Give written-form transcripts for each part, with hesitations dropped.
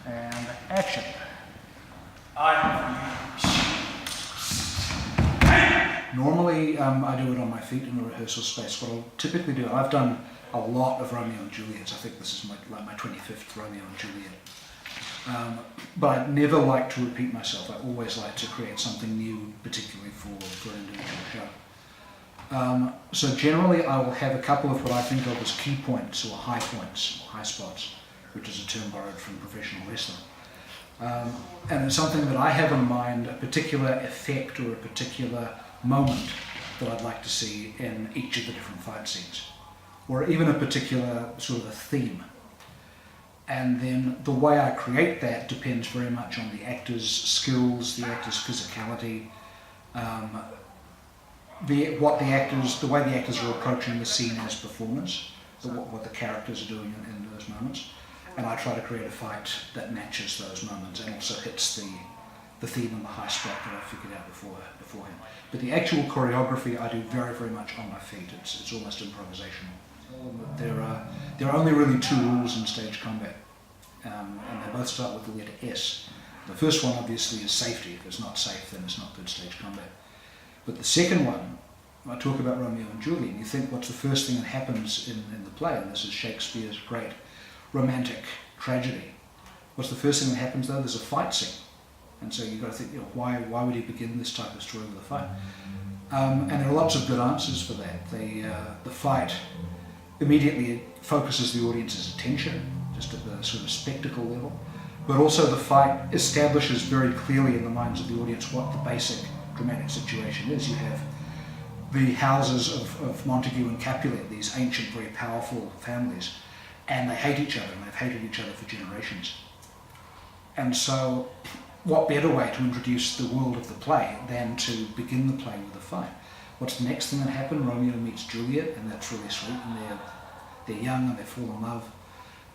And action. Normally I do it on my feet in a rehearsal space. What I'll typically do, I've done a lot of Romeo and Juliet. I think this is like my 25th Romeo and Juliet. But I never like to repeat myself. I always like to create something new, particularly for an individual show. So generally I will have a couple of what I think of as key points or high spots, which is a term borrowed from professional wrestling. And it's something that I have in mind, a particular effect or a particular moment that I'd like to see in each of the different fight scenes, or even a particular sort of a theme. And then the way I create that depends very much on the actor's skills, the actor's physicality, the way the actors are approaching the scene as performers, what the characters are doing in those moments. And I try to create a fight that matches those moments and also hits the theme and the high spot that I figured out beforehand. But the actual choreography I do very, very much on my feet. It's almost improvisational. There are only really two rules in stage combat, and they both start with the letter S. The first one obviously is safety. If it's not safe, then it's not good stage combat. But the second one, I talk about Romeo and Juliet, and you think what's the first thing that happens in the play, and this is Shakespeare's great romantic tragedy. What's the first thing that happens though? There's a fight scene. And so you've got to think, why would he begin this type of story with a fight? And there are lots of good answers for that. The fight immediately focuses the audience's attention, just at the sort of spectacle level. But also the fight establishes very clearly in the minds of the audience what the basic dramatic situation is. You have the houses of Montague and Capulet, these ancient, very powerful families, and they hate each other, and they've hated each other for generations. And so what better way to introduce the world of the play than to begin the play with a fight? What's the next thing that happened? Romeo meets Juliet, and that's really sweet, and they're young and they fall in love,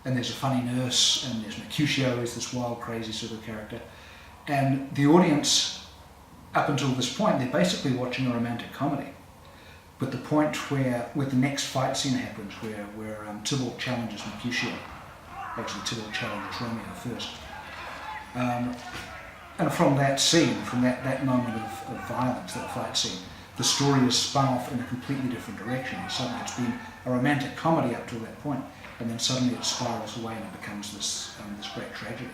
and there's a funny nurse, and there's Mercutio, who's this wild, crazy sort of character. And the audience, up until this point, they're basically watching a romantic comedy. But the point where the next fight scene happens, where Tybalt challenges Mercutio, actually Tybalt challenges Romeo first. And from that scene, from that moment of violence, that fight scene, the story is spun off in a completely different direction. Suddenly it's been a romantic comedy up to that point, and then suddenly it spirals away and it becomes this great tragedy.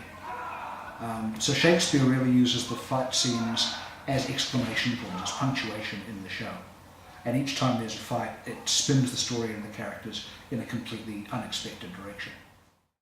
So Shakespeare really uses the fight scenes as exclamation points, as punctuation in the show. And each time there's a fight, it spins the story and the characters in a completely unexpected direction.